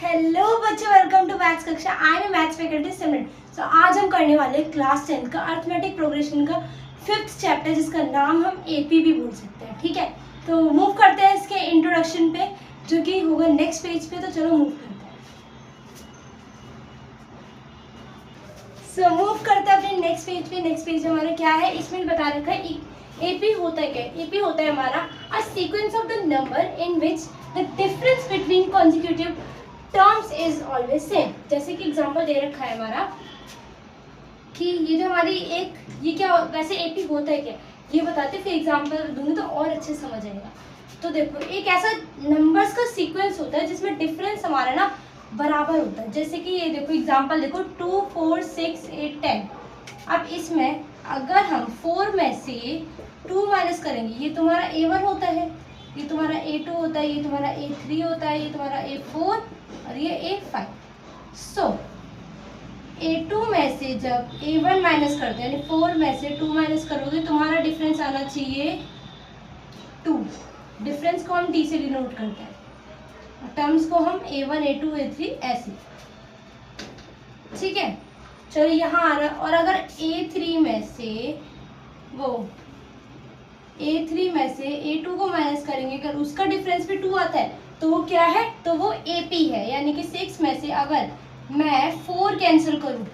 Hello बच्चों, welcome to maths कक्षा। I am maths faculty सिमरन। सो आज हम करने वाले हैं क्लास 10 का अर्थमेटिक प्रोग्रेशन का 5th चैप्टर, जिसका नाम हम एपी भी बोल सकते हैं। ठीक है, तो मूव करते हैं इसके इंट्रोडक्शन पे, जो कि होगा नेक्स्ट पेज पे। तो चलो मूव करते हैं। सो मूव करते हैं अपने नेक्स्ट पेज पे। नेक्स्ट पेज हमारा क्या है, इसमें बता रखा है एपी होता है क्या। एपी होता है हमारा a sequence of the number in which the difference between consecutive terms is always same. जैसे कि एग्जांपल दे रखा है हमारा कि ये जो हमारी एक ये क्या वैसे एपी होता है क्या, ये बताते फिर एग्जांपल दूंगी तो और अच्छे समझ आएगा। तो देखो, एक ऐसा नंबर्स का सीक्वेंस होता है जिसमें डिफरेंस हमारा ना बराबर होता है। जैसे कि ये देखो एग्जांपल देखो 2 4 6 8 10। अब इसमें अगर हम 4 में से 2 माइनस करेंगे, ये तुम्हारा A1 होता है, ये तुम्हारा A2 होता है, ये तुम्हारा A3 होता है, ये तुम्हारा A4 और ये A5। सो A2 में से जब A1 माइनस करते हैं, यानी 4 में से 2 माइनस करोगे, तुम्हारा डिफरेंस आना चाहिए 2। डिफरेंस को हम D से डिनोट करते हैं, टर्म्स को हम A1 A2 A3 ऐसे। ठीक है, चलो यहाँ आ रहा। और अगर A3 में से A2 को माइनस करेंगे, अगर उसका डिफरेंस भी 2 आता है तो वो क्या है, तो वो AP है। यानी कि 6 में से अगर मैं 4 कैंसिल करूँ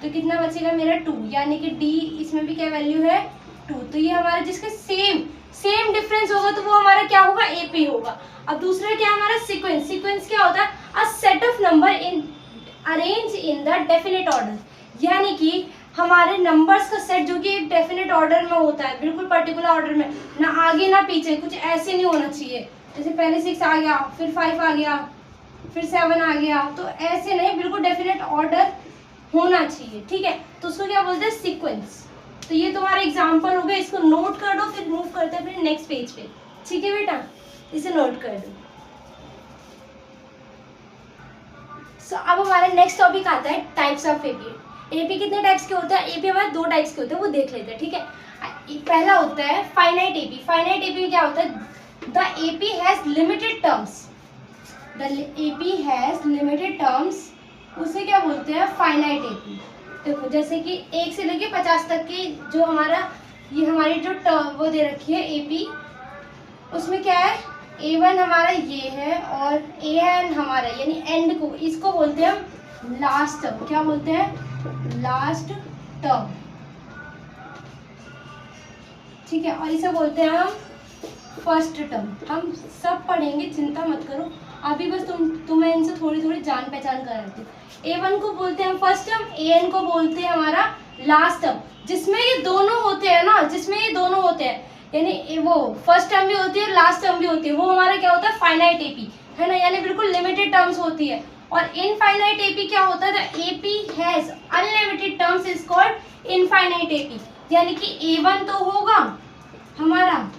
तो कितना बचेगा मेरा 2, यानी कि D इसमें भी क्या वैल्यू है 2। तो ये हमारा जिसका सेम डिफरेंस होगा तो वो हमारा क्या होगा, AP होगा। अब दूसरा क्या हमारा सीक्वेंस। सीक्वेंस क्या होता है, a set of number in arrange in the definite order. यानी कि हमारे नंबर्स का सेट जो कि एक डेफिनेट ऑर्डर में होता है, बिल्कुल पर्टिकुलर ऑर्डर में, ना आगे ना पीछे, कुछ ऐसे नहीं होना चाहिए जैसे पहले 6 आ गया, फिर 5 आ गया, फिर 7 आ गया, तो ऐसे नहीं, बिल्कुल डेफिनेट ऑर्डर होना चाहिए। ठीक है, तो उसको क्या बोलते हैं, सीक्वेंस। तो ये तुम्हारा एग्जाम्पल हो गया, इसको नोट कर दो, फिर मूव करते हैं अपने नेक्स्ट पेज पे। ठीक है बेटा, इसे नोट कर दो। सो अब हमारा नेक्स्ट टॉपिक आता है टाइप्स ऑफ एपी। एपी कितने टाइप्स के होते हैं, एपी हमारे 2 टाइप्स के होते हैं, वो देख लेते हैं। ठीक है, पहला होता है फाइनाइट एपी। फाइनाइट एपी में क्या होता है, the AP has limited terms. The AP has limited terms, उसे क्या बोलते हैं, फाइनाइट एपी। देखो जैसे कि 1 से लेके 50 तक की जो हमारा ये हमारी जो टर्म वो दे रखी है एपी, उसमें क्या है, A1 हमारा ये है और AN हमारा यानी एंड को, इसको बोलते हैं हम लास्ट टर्म। क्या बोलते हैं, लास्ट टर्म। ठीक है, और इसे बोलते हैं हम फर्स्ट टर्म। हम सब पढ़ेंगे, चिंता मत करो, अभी बस तुम्हें इनसे थोड़ी थोड़ी जान पहचान कराती हूँ। A1 को बोलते हैं हम फर्स्ट टर्म, AN को बोलते हैं हमारा लास्ट टर्म। जिसमें ये दोनों होते हैं ना, जिसमें ये दोनों होते हैं, यानी वो फर्स्ट टर्म भी होती है, लास्ट टर्म भी होती है, वो हमारा क्या होता है, फाइनाइट एपी है ना, यानी बिल्कुल लिमिटेड टर्म्स होती है। और इनफाइनाइट एपी क्या होता है, the AP has unlimited terms is called infinite AP. यानी कि A1 तो होगा हमारा,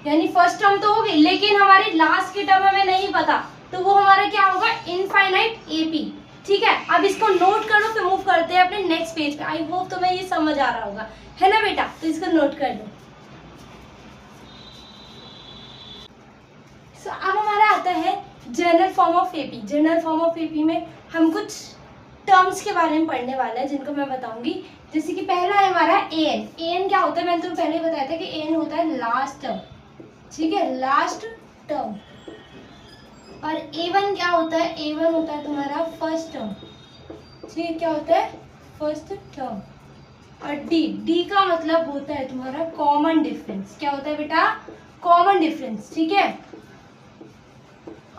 यानी फर्स्ट टर्म तो होगी, लेकिन हमारी लास्ट की टर्म हमें नहीं पता, तो वो हमारा क्या होगा, इनफाइनाइट एपी। ठीक है, अब इसको नोट करो, फिर मूव करते हैं अपने नेक्स्ट पेज पे। आई होप तुम्हें ये समझ आ रहा होगा, है ना बेटा, तो इसको नोट कर लो। So, अब हमारा आता है general form of AP. General form of AP में हम कुछ टर्म्स के बारे में पढ़ने वाले हैं, जिनको मैं बताऊंगी। जैसे कि पहला है हमारा एन। एन क्या होता है, मैंने तुम्हें पहले बताया था कि एन होता है लास्ट टर्म। ठीक है, लास्ट टर्म। और A1 क्या होता है, A1 होता है तुम्हारा फर्स्ट टर्म। ठीक है, क्या होता है, फर्स्ट टर्म। और डी का मतलब होता है तुम्हारा कॉमन डिफरेंस। क्या होता है बेटा, कॉमन डिफरेंस। ठीक है,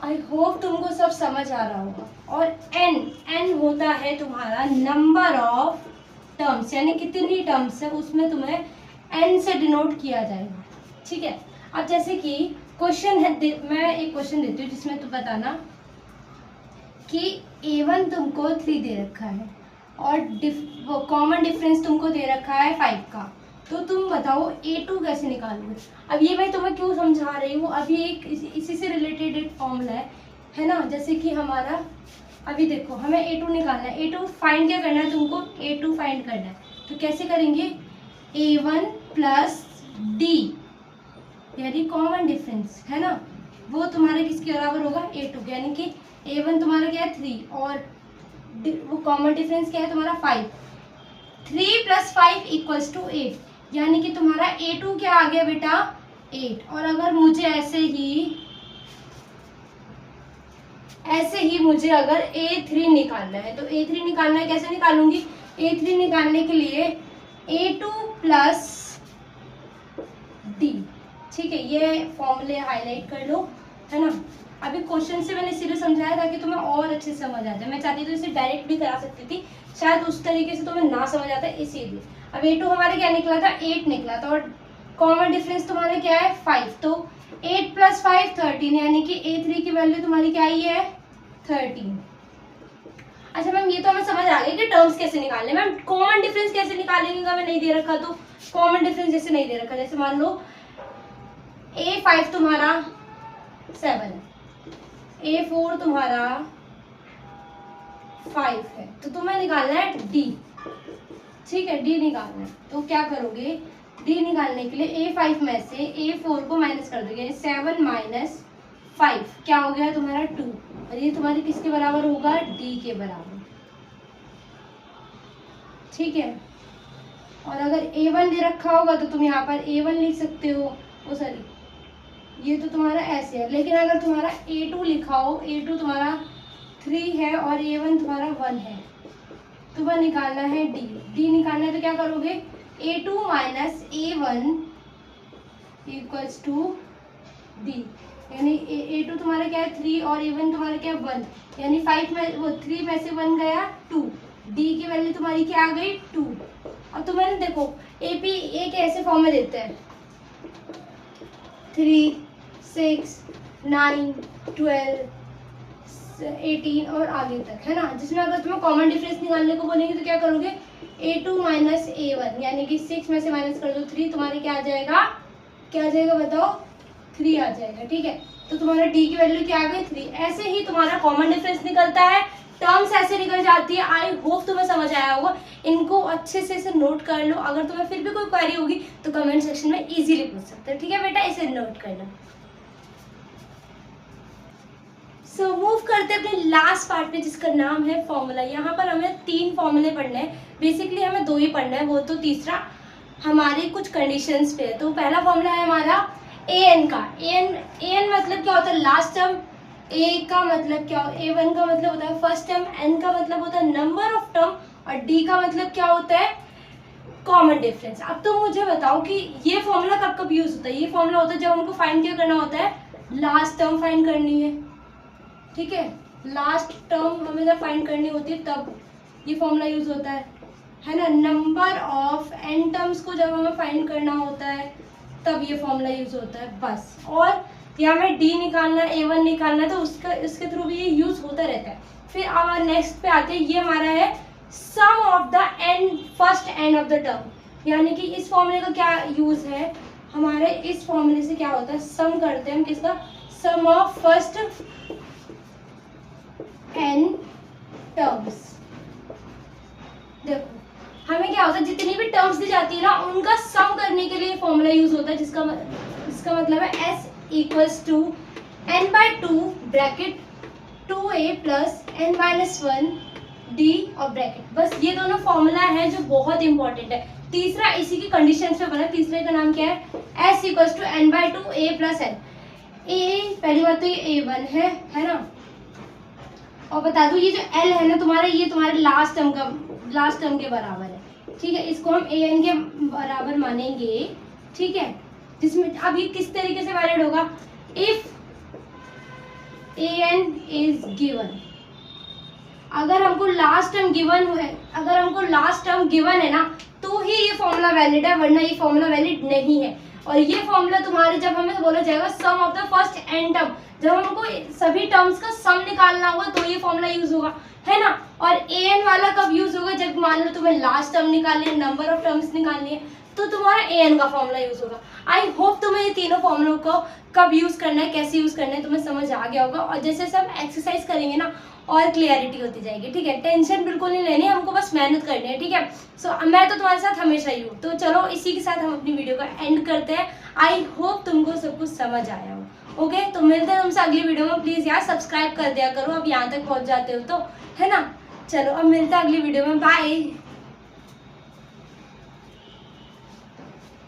आई होप तुमको सब समझ आ रहा होगा। और एन होता है तुम्हारा नंबर ऑफ टर्म्स, यानी कितनी टर्म्स है, उसमें तुम्हें एन से डिनोट किया जाएगा। ठीक है, अब जैसे कि क्वेश्चन है, मैं एक क्वेश्चन देती हूँ जिसमें तुम बताना कि A1 तुमको 3 दे रखा है और कॉमन डिफरेंस तुमको दे रखा है 5 का, तो तुम बताओ A2 कैसे निकालोगे। अब ये मैं तुम्हें क्यों समझा रही हूँ, अभी एक इसी से रिलेटेड एक फॉर्मूला है ना। जैसे कि हमारा अभी देखो, हमें A2 निकालना है। A2 फाइंड क्या करना है तुमको, A2 फाइंड करना है। तो कैसे करेंगे, A1 प्लस D यानी कॉमन डिफरेंस है ना, वो तुम्हारे किसके बराबर होगा, A2 के, यानी कि A1 तुम्हारा क्या है 3 और वो कॉमन डिफरेंस क्या है तुम्हारा 5, 3 + 5 = 8, यानी कि तुम्हारा A2 क्या आ गया बेटा 8। और अगर मुझे ऐसे ही मुझे अगर A3 निकालना है, तो A3 निकालना है, कैसे निकालूंगी, A3 निकालने के लिए A2 + D, ठीक है, ये फॉर्मूले हाईलाइट कर लो, है ना। अभी क्वेश्चन से मैंने सिर्फ समझाया ताकि तुम्हें और अच्छे से समझ आ जाए। मैं चाहती तो इसे डायरेक्ट भी करा सकती थी, शायद उस तरीके से तुम्हें ना समझ आता, इसीलिए। अब A2 हमारे क्या निकला था 8 निकला था, और कॉमन डिफरेंस तुम्हारे क्या है 5, तो 8 + 5 13, यानी कि A3 की वैल्यू तुम्हारी क्या आई है 13। अच्छा मैम ये तो हमें समझ आ गई कि टर्म्स कैसे निकालने, मैम कॉमन डिफरेंस कैसे निकालेंगे, हमें नहीं दे रखा तो कॉमन डिफरेंस जैसे नहीं दे रखा, जैसे मान लो A5 तुम्हारा 7 है, A4 तुम्हारा 5 है, तो तुम्हें निकालना है D, ठीक है, D निकालना है। तो क्या करोगे, D निकालने के लिए A5 में से A4 को माइनस कर दोगे, 7 - 5 क्या हो गया तुम्हारा 2, और ये तुम्हारे किसके बराबर होगा D के बराबर, ठीक है। और अगर A1 दे रखा होगा तो तुम यहाँ पर A1 लिख सकते हो, ओ सॉरी ये तो तुम्हारा ऐसे है, लेकिन अगर तुम्हारा A2 लिखा हो, A2 तुम्हारा 3 है और A1 तुम्हारा 1 है, तुम्हें निकालना है D निकालना है, तो क्या करोगे A2 - A1 = D, यानी A2 तुम्हारा क्या है 3 और A1 तुम्हारा क्या है 1, यानी 5 में वो 3 में से 1 गया 2, D की वैल्यू तुम्हारी क्या आ गई 2। अब तुम्हें देखो AP एक ऐसे फॉर्म में देते हैं 3, 6, 9, 12, 18 और आगे तक, है ना, जिसमें अगर तुम्हें कॉमन डिफरेंस निकालने को बोलेंगे तो क्या करोगे A2 - A1, यानी कि 6 में से माइनस कर दो 3, तुम्हारे क्या आ जाएगा बताओ 3 आ जाएगा, ठीक है। तो तुम्हारा D की वैल्यू क्या आ गई 3। ऐसे ही तुम्हारा कॉमन डिफरेंस निकलता है, टर्म्स ऐसे निकल जाती है। आई होप तुम्हें समझ आया होगा, इनको अच्छे से इसे नोट कर लो। अगर तुम्हें फिर भी कोई क्वेरी होगी तो कमेंट सेक्शन में इजीली पूछ सकते हो, ठीक है बेटा, इसे नोट करना। सो मूव करते हैं अपने लास्ट पार्ट पे, जिसका नाम है फॉर्मूला। यहाँ पर हमें 3 फॉर्मूले पढ़ने हैं, बेसिकली हमें 2 ही पढ़ना है, वो तो तीसरा हमारे कुछ कंडीशंस पे है। तो पहला फॉर्मूला है हमारा an का। an मतलब क्या होता है लास्ट टर्म, a का मतलब क्या, A1 का मतलब होता है फर्स्ट टर्म, n का मतलब होता है नंबर ऑफ टर्म, और d का मतलब क्या होता है कॉमन डिफरेंस। अब तो मुझे बताओ कि ये फॉर्मूला कब कब यूज होता है। ये फॉर्मूला होता है जब हमको फाइंड क्या करना होता है, लास्ट टर्म फाइंड करनी है, ठीक है, लास्ट टर्म हमें जब फाइंड करनी होती है तब ये फॉर्मूला यूज होता है ना। नंबर ऑफ n टर्म्स को जब हमें फाइंड करना होता है तब ये फॉर्मूला यूज होता है, बस। और या हमें D निकालना है, A1 निकालना है, तो इसके थ्रू भी ये यूज होता रहता है। फिर अब नेक्स्ट पे आते हैं, ये हमारा है sum of the n first and of the term, यानी कि इस फॉर्मूले का क्या यूज है, हमारे इस फॉर्मूले से क्या होता है, सम करते हैं हम किसका, सम ऑफ फर्स्ट n टर्म्स। देखो हमें क्या होता है, जितनी भी टर्म्स दी जाती है ना उनका सम करने के लिए फॉर्मूला यूज होता है, जिसका मतलब है S = n/2 bracket 2a + n-1 d और ब्रैकेट। बस ये दोनों फॉर्मूला है जो बहुत इंपॉर्टेंट है। तीसरा इसी की कंडीशन पे बना, तीसरे का नाम क्या है, S = n/2 a + n। a पहली बात तो ये A1 है ना, और बता दो ये जो L है ना तुम्हारा, ये तुम्हारे लास्ट टर्म के बराबर है, ठीक है, इसको हम an के बराबर मानेंगे, ठीक है। जिसमें अब ये किस तरीके से वैलिड होगा, इफ an इज गिवन, अगर हमको लास्ट टर्म गिवन है ना तो ही ये फॉर्मूला वैलिड है, वरना ये फॉर्मूला वैलिड नहीं है। और ये फॉर्मूला तुम्हारे जब हमें बोला जाएगा sum of the first n term, जब हमको सभी टर्म्स का सम निकालना होगा तो ये फॉर्मूला यूज होगा, है ना। और an वाला कब यूज होगा, जब मान लो तुम्हें लास्ट टर्म निकालनी है, नंबर ऑफ टर्म्स निकालनी है, तो तुम्हारा an का फॉर्मूला यूज होगा। आई होप तुम्हें ये तीनों फॉर्मूलों को कब यूज करना है, कैसे यूज करना है तुम्हें समझ आ गया होगा। और जैसे सब एक्सरसाइज करेंगे ना और क्लियरिटी होती जाएगी, ठीक है। टेंशन बिल्कुल नहीं लेनी, हमको बस मेहनत करनी है, ठीक है। सो मैं तो तुम्हारे साथ हमेशा ही हूँ। तो चलो इसी के साथ हम अपनी वीडियो का एंड करते हैं। आई होप तुमको सब कुछ समझ आया हो। ओके, तो मिलते हैं तुमसे अगली वीडियो में। प्लीज़ यार सब्सक्राइब कर दिया करो, अब यहाँ तक पहुँच जाते हो तो, है ना। चलो अब मिलते हैं अगली वीडियो में, बाय।